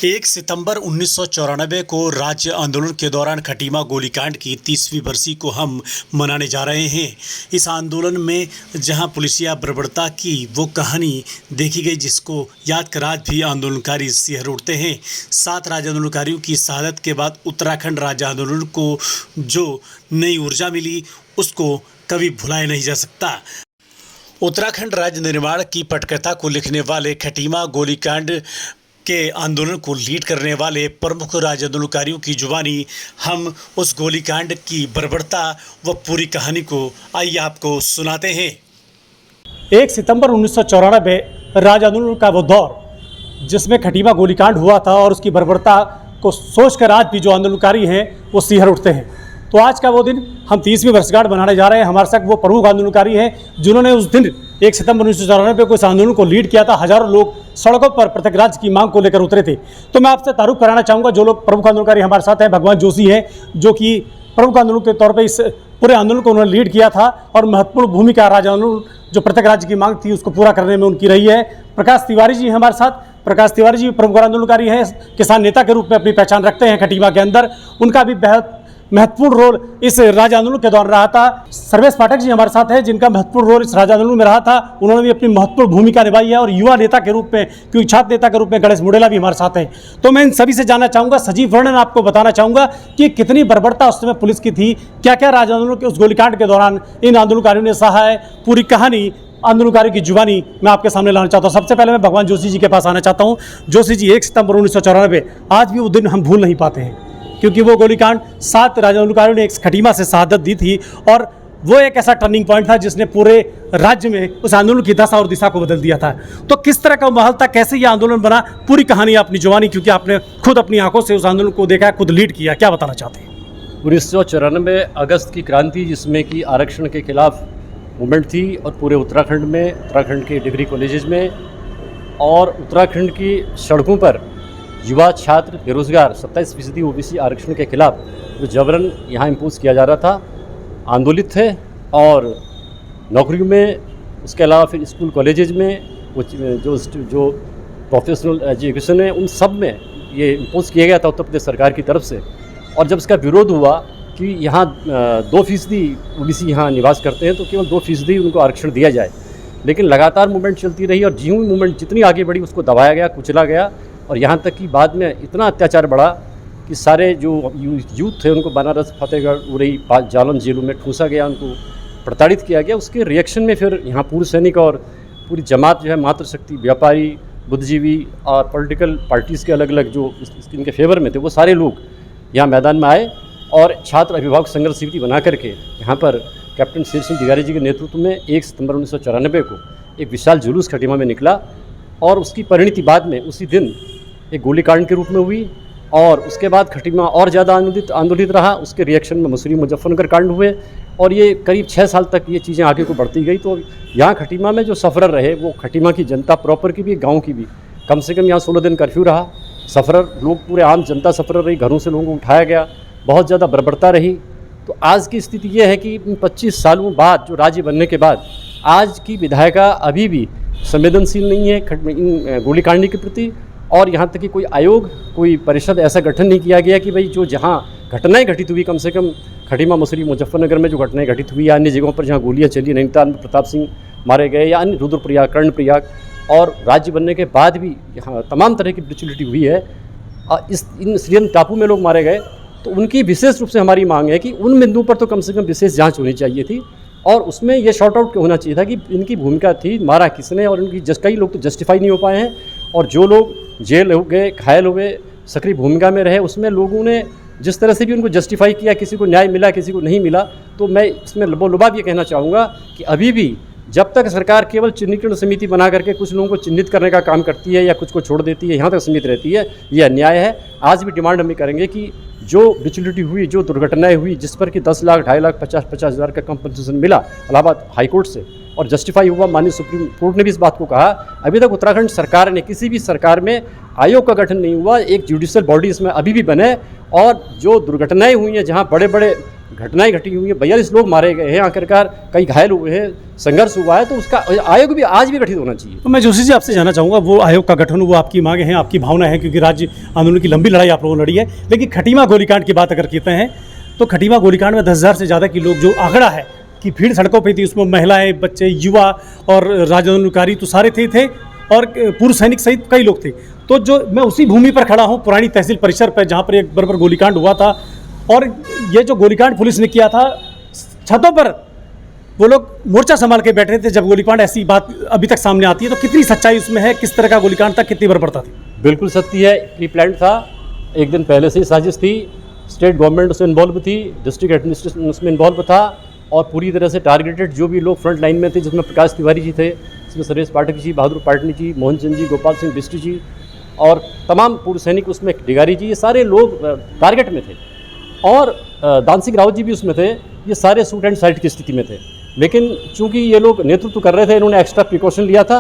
1 सितंबर 1994 को राज्य आंदोलन के दौरान खटीमा गोलीकांड की 30वीं बरसी को हम मनाने जा रहे हैं। इस आंदोलन में जहां पुलिसिया बर्बरता की वो कहानी देखी गई जिसको याद कर आज भी आंदोलनकारी सिहर उठते हैं। 7 राज्य आंदोलनकारियों की शहादत के बाद उत्तराखंड राज्य आंदोलन को जो नई ऊर्जा मिली उसको कभी भुलाया नहीं जा सकता। उत्तराखंड राज्य निर्माण की पटकथा को लिखने वाले खटीमा गोलीकांड के आंदोलन को लीड करने वाले प्रमुख राज्य आंदोलनकारियों की जुबानी हम उस गोलीकांड की बर्बरता व पूरी कहानी को आइए आपको सुनाते हैं। 1 सितंबर 1994 राज्य आंदोलन का वो दौर जिसमें खटीमा गोलीकांड हुआ था और उसकी बर्बरता को सोचकर आज भी जो आंदोलनकारी हैं वो सिहर उठते हैं। तो आज का वो दिन हम 30वीं वर्षगांठ मनाने जा रहे हैं। हमारे साथ वो प्रमुख आंदोलनकारी हैं जिन्होंने उस दिन 1 सितंबर 1994 को इस आंदोलन को लीड किया था। हजारों लोग सड़कों पर पृथक राज्य की मांग को लेकर उतरे थे। तो मैं आपसे तारुफ कराना चाहूँगा जो लोग प्रमुख आंदोलनकारी हमारे साथ हैं। भगवान जोशी हैं जो कि प्रमुख आंदोलन के तौर पर इस पूरे आंदोलन को उन्होंने लीड किया था और महत्वपूर्ण भूमिका राज्य आंदोलन जो पृथक राज्य की मांग थी उसको पूरा करने में उनकी रही है। प्रकाश तिवारी जी हमारे साथ। प्रकाश तिवारी जी प्रमुख आंदोलनकारी हैं, किसान नेता के रूप में अपनी पहचान रखते हैं खटीमा के अंदर। उनका भी बेहद महत्वपूर्ण रोल इस राज्य आंदोलन के दौरान रहा था। सर्वेश पाठक जी हमारे साथ हैं जिनका महत्वपूर्ण रोल इस राज्य आंदोलन में रहा था। उन्होंने भी अपनी महत्वपूर्ण भूमिका निभाई है और युवा नेता के रूप में क्योंकि छात्र नेता के रूप में गणेश मुडेला भी हमारे साथ हैं। तो मैं इन सभी से जानना चाहूँगा, सजीव वर्णन आपको बताना चाहूँगा कि कितनी बर्बरता उस समय पुलिस की थी, क्या क्या राज्य आंदोलन के उस गोलीकांड के दौरान इन आंदोलनकारियों ने सहा है। पूरी कहानी आंदोलनकारियों की जुबानी मैं आपके सामने लाना चाहता हूँ। सबसे पहले मैं भगवान जोशी जी के पास आना चाहता हूँ। जोशी जी, 1 सितंबर 1994 आज भी वो दिन हम भूल नहीं पाते हैं क्योंकि वो गोलीकांड 7 राज्य आंदोलनकारियों ने एक खटीमा से शहादत दी थी और वो एक ऐसा टर्निंग पॉइंट था जिसने पूरे राज्य में उस आंदोलन की दशा और दिशा को बदल दिया था। तो किस तरह का माहौल था, कैसे ये आंदोलन बना, पूरी कहानी अपनी जुबानी क्योंकि आपने खुद अपनी आंखों से उस आंदोलन को देखा, खुद लीड किया, क्या बताना चाहते हैं? 1994 अगस्त की क्रांति जिसमें कि आरक्षण के खिलाफ मूवमेंट थी और पूरे उत्तराखंड में, उत्तराखंड के डिग्री कॉलेजेस में और उत्तराखंड की सड़कों पर युवा छात्र बेरोजगार 27% ओबीसी आरक्षण के खिलाफ जो जबरन यहाँ इम्पोज किया जा रहा था, आंदोलित थे और नौकरियों में, उसके अलावा फिर स्कूल कॉलेजेस में जो प्रोफेशनल एजुकेशन है उन सब में ये इम्पोज किया गया था उत्तर प्रदेश सरकार की तरफ से। और जब इसका विरोध हुआ कि यहाँ 2% ओबीसी यहाँ निवास करते हैं तो केवल 2% उनको आरक्षण दिया जाए, लेकिन लगातार मूवमेंट चलती रही और ज्यों मूवमेंट जितनी आगे बढ़ी उसको दबाया गया, कुचला गया और यहाँ तक कि बाद में इतना अत्याचार बढ़ा कि सारे जो यूथ थे उनको बनारस, फतेहगढ़, उरई, जालौन जेलों में ठूंसा गया, उनको प्रताड़ित किया गया। उसके रिएक्शन में फिर यहाँ पूर्व सैनिक और पूरी जमात जो है मातृशक्ति, व्यापारी, बुद्धिजीवी और पॉलिटिकल पार्टीज़ के अलग अलग जो इनके फेवर में थे वो सारे लोग यहाँ मैदान में आए और छात्र अभिभावक संघर्ष समिति बना करके यहाँ पर कैप्टन शेर सिंह दिगारी जी के नेतृत्व में 1 सितंबर 1994 को एक विशाल जुलूस खटीमा में निकला और उसकी परिणति बाद में उसी दिन एक गोलीकांड के रूप में हुई और उसके बाद खटीमा और ज़्यादा आंदोलित रहा। उसके रिएक्शन में मसूरी, मुजफ्फरनगर कांड हुए और ये करीब 6 साल तक ये चीज़ें आगे को बढ़ती गई। तो यहाँ खटीमा में जो सफ़रर रहे वो खटीमा की जनता प्रॉपर की भी, गाँव की भी, कम से कम यहाँ 16 दिन कर्फ्यू रहा। सफ़रर लोग, पूरे आम जनता सफ़रर रही, घरों से लोगों को उठाया गया, बहुत ज़्यादा बर्बरता रही। तो आज की स्थिति ये है कि 25 सालों बाद जो राज्य बनने के बाद आज की विधायिका अभी भी संवेदनशील नहीं है इन गोलीकांड के प्रति और यहाँ तक कि कोई आयोग, कोई परिषद ऐसा गठन नहीं किया गया कि भाई जो जहाँ घटनाएं घटित हुई, कम से कम खटीमा, मसूरी, मुजफ्फरनगर में जो घटनाएं घटित हुई या अन्य जगहों पर जहाँ गोलियाँ चली, नैनीताल में प्रताप सिंह मारे गए या अन्य रुद्रप्रयाग, कर्णप्रयाग, और राज्य बनने के बाद भी यहाँ तमाम तरह की ब्रूटलिटी हुई है, इन सीरियन टापू में लोग मारे गए। तो उनकी विशेष रूप से हमारी मांग है कि उन बिंदुओं पर तो कम से कम विशेष जाँच होनी चाहिए थी और उसमें ये शॉर्ट आउट होना चाहिए था कि इनकी भूमिका थी, मारा किसने, और इनकी कई लोग तो जस्टिफाई नहीं हो पाए हैं और जो लोग जेल हो गए, घायल हो गए, सक्रिय भूमिका में रहे, उसमें लोगों ने जिस तरह से भी उनको जस्टिफाई किया, किसी को न्याय मिला, किसी को नहीं मिला। तो मैं इसमें लबोलुबाब ये कहना चाहूँगा कि अभी भी जब तक सरकार केवल चिन्हीकरण समिति बना करके कुछ लोगों को चिन्हित करने का काम करती है या कुछ को छोड़ देती है, यहाँ तक सीमित रहती है, ये अन्याय है। आज भी डिमांड हम करेंगे कि जो ब्रूटलिटी हुई, जो दुर्घटनाएं हुई, जिस पर कि 10 लाख, 2.5 लाख, 50 हज़ार का कंपनसेशन मिला इलाहाबाद हाईकोर्ट से और जस्टिफाई हुआ, माननीय सुप्रीम कोर्ट ने भी इस बात को कहा। अभी तक उत्तराखंड सरकार ने, किसी भी सरकार में आयोग का गठन नहीं हुआ, एक जुडिशियल बॉडी इसमें अभी भी बने और जो दुर्घटनाएं हुई हैं, जहाँ बड़े बड़े घटनाएं घटी हुई हैं, 42 लोग मारे गए हैं, आखिरकार कई घायल हुए हैं, संघर्ष हुआ है, तो उसका आयोग भी आज भी गठित होना चाहिए। तो मैं जोशी जी आपसे जानना चाहूँगा, वो आयोग का गठन, वो आपकी मांगे हैं, आपकी भावना है, क्योंकि राज्य आंदोलन की लंबी लड़ाई आप लोगों ने लड़ी है। लेकिन खटीमा गोलीकांड की बात अगर कहते हैं तो खटीमा गोलीकांड में 10,000 से ज़्यादा के लोग, जो आंकड़ा है कि भीड़ सड़कों पर थी, उसमें महिलाएं, बच्चे, युवा और राज्य आंदोलनकारी तो सारे थे और पूर्व सैनिक सहित कई लोग थे। तो जो मैं उसी भूमि पर खड़ा हूँ, पुरानी तहसील परिसर पर, जहाँ पर एक बराबर गोलीकांड हुआ था, और ये जो गोलीकांड पुलिस ने किया था, छतों पर वो लोग मोर्चा संभाल के बैठे थे जब गोलीकांड, ऐसी बात अभी तक सामने आती है। तो कितनी सच्चाई उसमें है, किस तरह का गोलीकांड था, कितनी बर्बरता थी? बिल्कुल सत्य है, प्री प्लान था, एक दिन पहले से ही साजिश थी, स्टेट गवर्नमेंट उसमें इन्वॉल्व थी, डिस्ट्रिक्ट एडमिनिस्ट्रेशन उसमें इन्वॉल्व था, और पूरी तरह से टारगेटेड जो भी लोग फ्रंट लाइन में थे, जिसमें प्रकाश तिवारी जी थे, जिसमें सुरेश पाठक जी, बहादुर पाटनी जी, मोहन चंद जी, गोपाल सिंह बिष्ट जी और तमाम पूर्व सैनिक, उसमें डिगारी जी, ये सारे लोग टारगेट में थे, और दान सिंह रावत जी भी उसमें थे। ये सारे शूट एंड साइट की स्थिति में थे, लेकिन चूंकि ये लोग नेतृत्व कर रहे थे, इन्होंने एक्स्ट्रा प्रिकॉशन लिया था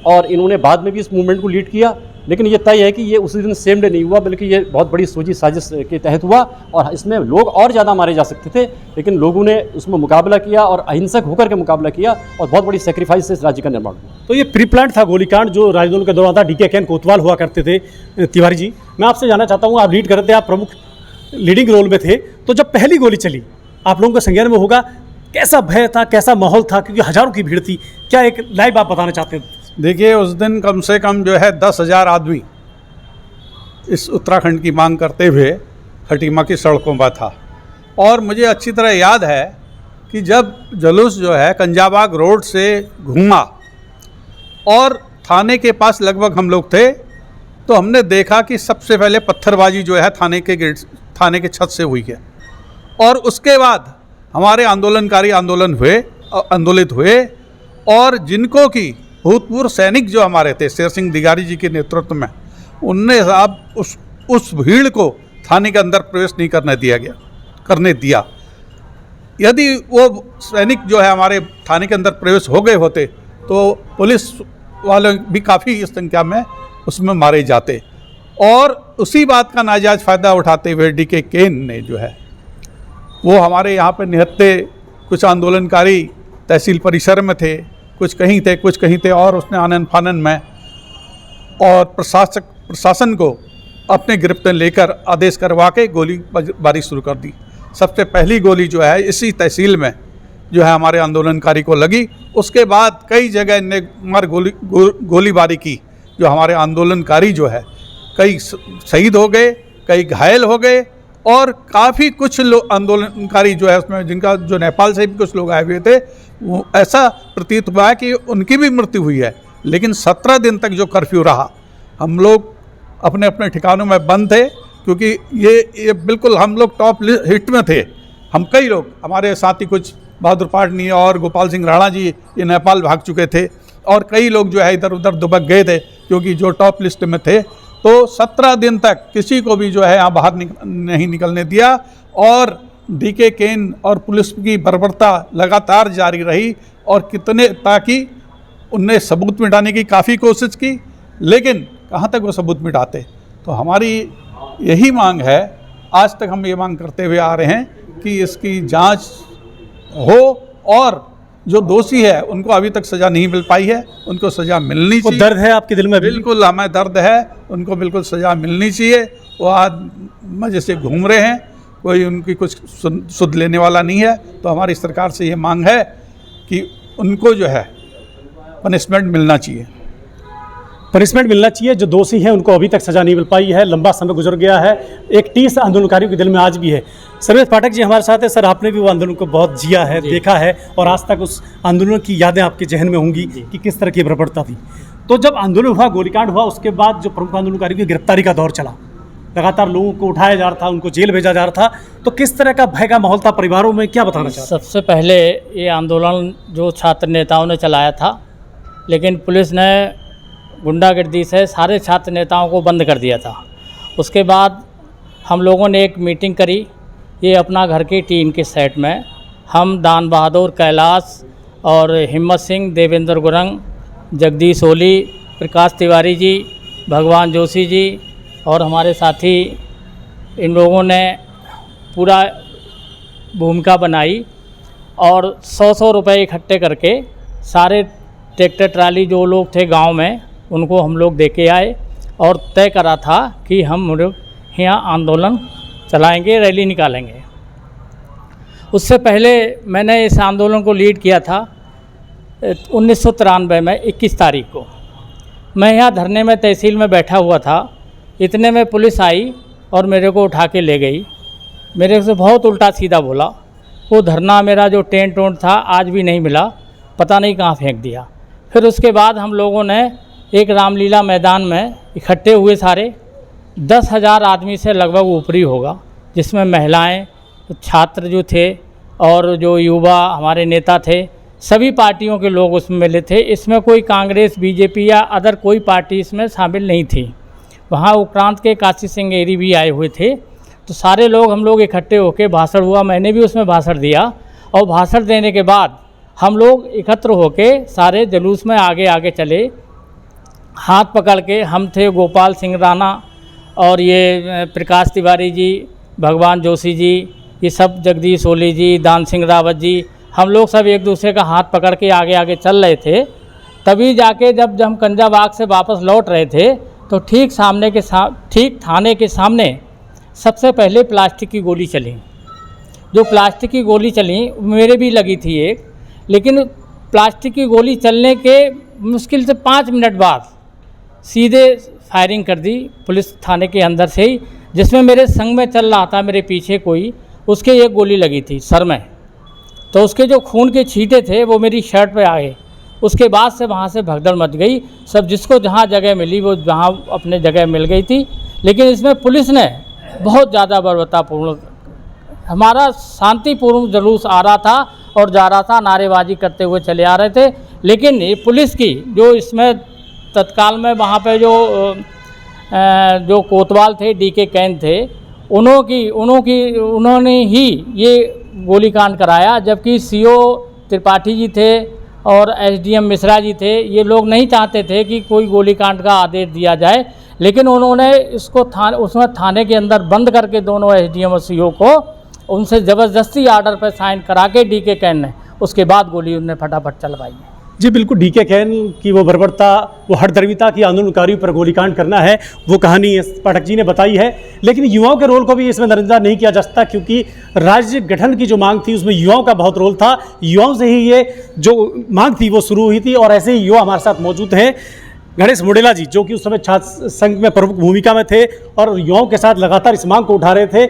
और इन्होंने बाद में भी इस मूवमेंट को लीड किया। लेकिन ये तय है कि ये उसी दिन सेम डे नहीं हुआ, बल्कि ये बहुत बड़ी सोची साजिश के तहत हुआ, और इसमें लोग और ज़्यादा मारे जा सकते थे, लेकिन लोगों ने उसमें मुकाबला किया और अहिंसक होकर के मुकाबला किया, और बहुत बड़ी सेक्रीफाइस से इस राज्य का निर्माण हुआ। तो ये प्री प्लान था गोलीकांड, जो राजदोल के दौरान था। डीके कैन कोतवाल हुआ करते थे। तिवारी जी, मैं आपसे जानना चाहता हूँ, आप लीड करते थे, आप प्रमुख लीडिंग रोल में थे, तो जब पहली गोली चली, आप लोगों को संज्ञान में होगा, कैसा भय था, कैसा माहौल था, क्योंकि हजारों की भीड़ थी? क्या एक लाइव आप बताना चाहते हैं? देखिए, उस दिन कम से कम जो है 10,000 आदमी इस उत्तराखंड की मांग करते हुए खटीमा की सड़कों पर था। और मुझे अच्छी तरह याद है कि जब जुलूस जो है कंजाबाग रोड से घूमा और थाने के पास लगभग हम लोग थे, तो हमने देखा कि सबसे पहले पत्थरबाजी जो है थाने के छत से हुई है, और उसके बाद हमारे आंदोलनकारी आंदोलित हुए, और जिनको की भूतपूर्व सैनिक जो हमारे थे, शेर सिंह दिगारी जी के नेतृत्व में, उनने साहब उस भीड़ को थाने के अंदर प्रवेश नहीं करने दिया। यदि वो सैनिक जो है हमारे थाने के अंदर प्रवेश हो गए होते, तो पुलिस वाले भी काफ़ी इस संख्या में उसमें मारे जाते। और उसी बात का नाजायज़ फ़ायदा उठाते हुए डीके केन ने जो है, वो हमारे यहाँ पर निहत्ते कुछ आंदोलनकारी तहसील परिसर में थे, कुछ कहीं थे, और उसने आनन फानन में और प्रशासन को अपने गिरफ्त में लेकर आदेश करवा के गोलीबारी शुरू कर दी। सबसे पहली गोली जो है इसी तहसील में जो है हमारे आंदोलनकारी को लगी। उसके बाद कई जगह इनने मार गोलीबारी की, जो हमारे आंदोलनकारी जो है कई शहीद हो गए, कई घायल हो गए, और काफ़ी कुछ लोग आंदोलनकारी जो है उसमें, जिनका जो नेपाल से भी कुछ लोग आए हुए थे, वो ऐसा प्रतीत हुआ है कि उनकी भी मृत्यु हुई है। लेकिन 17 दिन तक जो कर्फ्यू रहा, हम लोग अपने अपने ठिकानों में बंद थे, क्योंकि ये बिल्कुल हम लोग टॉप हिट में थे। हम कई लोग, हमारे साथी कुछ बहादुर पाटनी और गोपाल सिंह राणा जी, ये नेपाल भाग चुके थे, और कई लोग जो है इधर उधर दुबक गए थे, क्योंकि जो टॉप लिस्ट में थे। तो 17 दिन तक किसी को भी जो है यहाँ बाहर नहीं निकलने दिया, और डीके केन और पुलिस की बर्बरता लगातार जारी रही, और ताकि उनने सबूत मिटाने की काफ़ी कोशिश की, लेकिन कहाँ तक वो सबूत मिटाते। तो हमारी यही मांग है, आज तक हम ये मांग करते हुए आ रहे हैं कि इसकी जांच हो, और जो दोषी है उनको अभी तक सज़ा नहीं मिल पाई है, उनको सज़ा मिलनी चाहिए। दर्द है आपके दिल में? बिल्कुल हमें दर्द है, उनको बिल्कुल सज़ा मिलनी चाहिए। वो आज मजे से घूम रहे हैं, कोई उनकी कुछ सुध लेने वाला नहीं है। तो हमारी सरकार से ये मांग है कि उनको जो है पनिशमेंट मिलना चाहिए। पनिशमेंट मिलना चाहिए। जो दोषी हैं उनको अभी तक सज़ा नहीं मिल पाई है, लंबा समय गुजर गया है, एक टीस आंदोलनकारियों के दिल में आज भी है। सुरेश पाठक जी हमारे साथ है। सर, आपने भी वो आंदोलन को बहुत जिया है, देखा है, और आज तक उस आंदोलन की यादें आपके जहन में होंगी कि किस तरह की बर्बरता थी। तो जब आंदोलन हुआ, गोलीकांड हुआ, उसके बाद जो प्रमुख आंदोलनकारियों की गिरफ्तारी का दौर चला, लगातार लोगों को उठाया जा रहा था, उनको जेल भेजा जा रहा था, तो किस तरह का भय का माहौल था परिवारों में, क्या बताना चाहते? सबसे पहले ये आंदोलन जो छात्र नेताओं ने चलाया था, लेकिन पुलिस ने गुंडागर्दी से सारे छात्र नेताओं को बंद कर दिया था। उसके बाद हम लोगों ने एक मीटिंग करी, ये अपना घर की टीम के सेट में, हम दान बहादुर, कैलाश और हिम्मत सिंह, देवेंद्र गुरंग, जगदीश ओली, प्रकाश तिवारी जी, भगवान जोशी जी और हमारे साथी, इन लोगों ने पूरा भूमिका बनाई और 100 रुपए इकट्ठे करके सारे ट्रैक्टर ट्राली जो लोग थे गांव में उनको हम लोग दे के आए और तय करा था कि हम लोग यहाँ आंदोलन चलाएंगे, रैली निकालेंगे। उससे पहले मैंने इस आंदोलन को लीड किया था 1993 में 21 तारीख को। मैं यहाँ धरने में तहसील में बैठा हुआ था, इतने में पुलिस आई और मेरे को उठा के ले गई। मेरे से बहुत उल्टा सीधा बोला। वो धरना मेरा जो टेंट ओंट था आज भी नहीं मिला, पता नहीं कहाँ फेंक दिया। फिर उसके बाद हम लोगों ने एक रामलीला मैदान में इकट्ठे हुए, सारे 10,000 आदमी से लगभग ऊपरी होगा, जिसमें महिलाएं, छात्र जो थे और जो युवा हमारे नेता थे, सभी पार्टियों के लोग उसमें मिले थे। इसमें कोई कांग्रेस, बीजेपी या अदर कोई पार्टी इसमें शामिल नहीं थी। वहाँ उपरांत के काशी सिंह एरी भी आए हुए थे। तो सारे लोग हम लोग इकट्ठे होकर भाषण हुआ, मैंने भी उसमें भाषण दिया और भाषण देने के बाद हम लोग एकत्र होकर सारे जुलूस में आगे आगे चले, हाथ पकड़ के। हम थे गोपाल सिंह राणा और ये प्रकाश तिवारी जी, भगवान जोशी जी, ये सब, जगदीश ओली जी, दान सिंह रावत जी, हम लोग सब एक दूसरे का हाथ पकड़ के आगे आगे चल रहे थे। तभी जाके जब हम कंजाबाग से वापस लौट रहे थे तो ठीक थाने के सामने सबसे पहले प्लास्टिक की गोली चली। जो प्लास्टिक की गोली चली मेरे भी लगी थी एक, लेकिन प्लास्टिक की गोली चलने के मुश्किल से 5 मिनट बाद सीधे फायरिंग कर दी पुलिस थाने के अंदर से ही, जिसमें मेरे संग में चल रहा था मेरे पीछे कोई, उसके एक गोली लगी थी सर में। तो उसके जो खून के छींटे थे वो मेरी शर्ट पे आ गए। उसके बाद से वहाँ से भगदड़ मच गई, सब जिसको जहाँ जगह मिली वो जहाँ अपने जगह मिल गई थी। लेकिन इसमें पुलिस ने बहुत ज़्यादा बर्बरतापूर्ण, हमारा शांतिपूर्ण जुलूस आ रहा था और जा रहा था, नारेबाजी करते हुए चले आ रहे थे। लेकिन ये पुलिस की जो इसमें तत्काल में वहाँ पे जो कोतवाल थे, डीके कैन थे, उन्होंने ही ये गोलीकांड कराया। जबकि सीओ त्रिपाठी जी थे और एसडीएम मिश्रा जी थे, ये लोग नहीं चाहते थे कि कोई गोलीकांड का आदेश दिया जाए, लेकिन उन्होंने इसको उसमें थाने के अंदर बंद करके दोनों एसडीएम और सीओ को उनसे ज़बरदस्ती आर्डर पर साइन करा के डीके कैन ने उसके बाद गोली उन्हें फटाफट चलवाई है। जी बिल्कुल, डीके कैन की वो बर्बरता, वो हठधर्मिता की आंदोलनकारियों पर गोलीकांड करना है, वो कहानी पाठक जी ने बताई है। लेकिन युवाओं के रोल को भी इसमें नजरअंदाज नहीं किया जा सकता, क्योंकि राज्य गठन की जो मांग थी उसमें युवाओं का बहुत रोल था। युवाओं से ही ये जो मांग थी वो शुरू हुई थी और ऐसे ही युवा हमारे साथ मौजूद हैं। गणेश मुडेला जी, जो कि उस समय छात्र संघ में प्रमुख भूमिका में थे और युवाओं के साथ लगातार इस मांग को उठा रहे थे।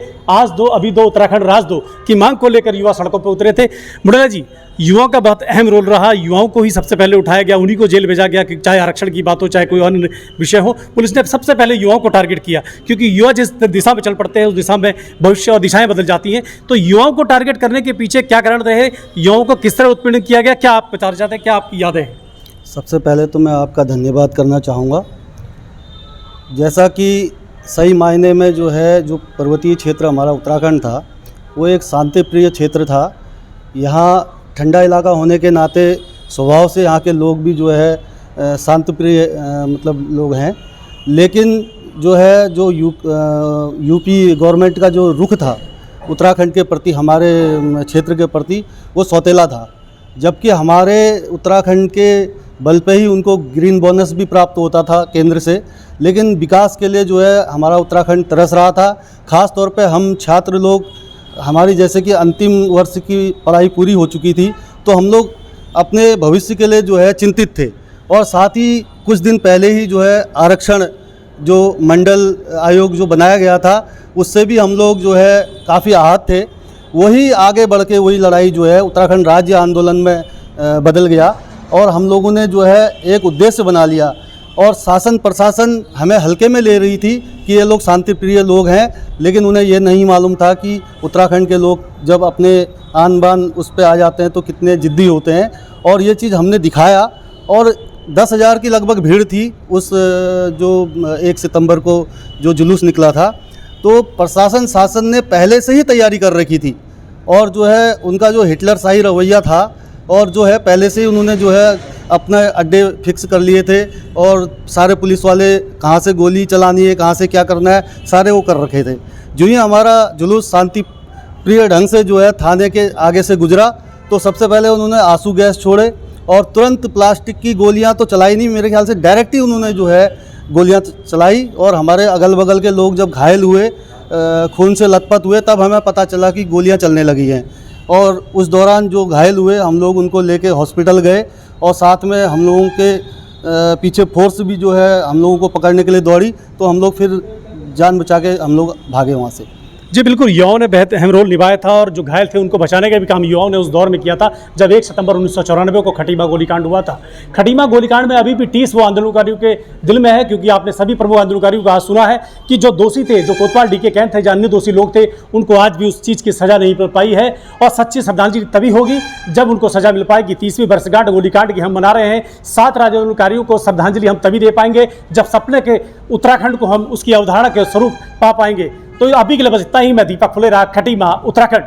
अभी दो उत्तराखंड राज दो की मांग को लेकर युवा सड़कों पर उतरे थे। मुडेला जी, युवाओं का बहुत अहम रोल रहा, युवाओं को ही सबसे पहले उठाया गया, उन्हीं को जेल भेजा गया, कि चाहे आरक्षण की बात हो चाहे कोई अन्य विषय हो, पुलिस ने सबसे पहले युवाओं को टारगेट किया, क्योंकि युवा जिस दिशा में चल पड़ते हैं उस दिशा में भविष्य और दिशाएं बदल जाती हैं। तो युवाओं को टारगेट करने के पीछे क्या कारण रहे, युवाओं को किस तरह उत्पीड़न किया गया, क्या आप बताना चाहते हैं, क्या आपकी यादें हैं? सबसे पहले तो मैं आपका धन्यवाद करना चाहूँगा। जैसा कि सही मायने में जो है, जो पर्वतीय क्षेत्र हमारा उत्तराखंड था वो एक शांतिप्रिय क्षेत्र था। यहाँ ठंडा इलाका होने के नाते स्वभाव से यहाँ के लोग भी जो है शांतिप्रिय मतलब लोग हैं। लेकिन जो है जो यूपी गवर्नमेंट का जो रुख था उत्तराखंड के प्रति, हमारे क्षेत्र के प्रति, वो सौतेला था। जबकि हमारे उत्तराखंड के बल पे ही उनको ग्रीन बोनस भी प्राप्त होता था केंद्र से, लेकिन विकास के लिए जो है हमारा उत्तराखंड तरस रहा था। ख़ास तौर पे हम छात्र लोग, हमारी जैसे कि अंतिम वर्ष की पढ़ाई पूरी हो चुकी थी, तो हम लोग अपने भविष्य के लिए जो है चिंतित थे। और साथ ही कुछ दिन पहले ही जो है आरक्षण, जो मंडल आयोग जो बनाया गया था, उससे भी हम लोग जो है काफ़ी आहत थे। वही आगे बढ़ के वही लड़ाई जो है उत्तराखंड राज्य आंदोलन में बदल गया और हम लोगों ने जो है एक उद्देश्य बना लिया। और शासन प्रशासन हमें हल्के में ले रही थी कि ये लोग शांतिप्रिय लोग हैं, लेकिन उन्हें ये नहीं मालूम था कि उत्तराखंड के लोग जब अपने आन बान उस पर आ जाते हैं तो कितने जिद्दी होते हैं। और ये चीज़ हमने दिखाया और 10,000 की लगभग भीड़ थी उस जो 1 सितंबर को जो जुलूस निकला था। तो प्रशासन शासन ने पहले से ही तैयारी कर रखी थी और जो है उनका जो हिटलर शाही रवैया था और जो है पहले से ही उन्होंने जो है अपना अड्डे फिक्स कर लिए थे और सारे पुलिस वाले कहाँ से गोली चलानी है, कहाँ से क्या करना है, सारे वो कर रखे थे। जो ही हमारा जुलूस शांति प्रिय ढंग से जो है थाने के आगे से गुजरा तो सबसे पहले उन्होंने आंसू गैस छोड़े और तुरंत प्लास्टिक की गोलियां तो चलाई नहीं, मेरे ख्याल से डायरेक्ट ही उन्होंने जो है गोलियां चलाई। और हमारे अगल बगल के लोग जब घायल हुए, खून से लथपथ हुए, तब हमें पता चला कि गोलियां चलने लगी हैं। और उस दौरान जो घायल हुए हम लोग उनको लेके हॉस्पिटल गए और साथ में हम लोगों के पीछे फोर्स भी जो है हम लोगों को पकड़ने के लिए दौड़ी, तो हम लोग फिर जान बचा के हम लोग भागे वहाँ से। जी बिल्कुल, युवाओं ने बेहद अहम रोल निभाया था और जो घायल थे उनको बचाने का भी काम युवाओं ने उस दौर में किया था जब 1 सितंबर 1994 को खटीमा गोलीकांड हुआ था। खटीमा गोलीकांड में अभी भी टीस वो आंदोलनकारियों के दिल में है, क्योंकि आपने सभी प्रमुख आंदोलनकारियों का सुना है कि जो दोषी थे, जो कोतवाल डीके कैंप थे, जो अन्य दोषी लोग थे, उनको आज भी उस चीज़ की सजा नहीं मिल पाई है। और सच्ची श्रद्धांजलि तभी होगी जब उनको सजा मिल पाएगी। 30वीं वर्षगांठ गोलीकांड की हम मना रहे हैं। 7 आंदोलनकारियों को श्रद्धांजलि हम तभी दे पाएंगे जब सपने के उत्तराखंड को हम उसकी अवधारणा के स्वरूप पा पाएंगे। तो अभी के लिए बस इतना ही। मैं दीपक फुलेरा, खटीमा, उत्तराखंड।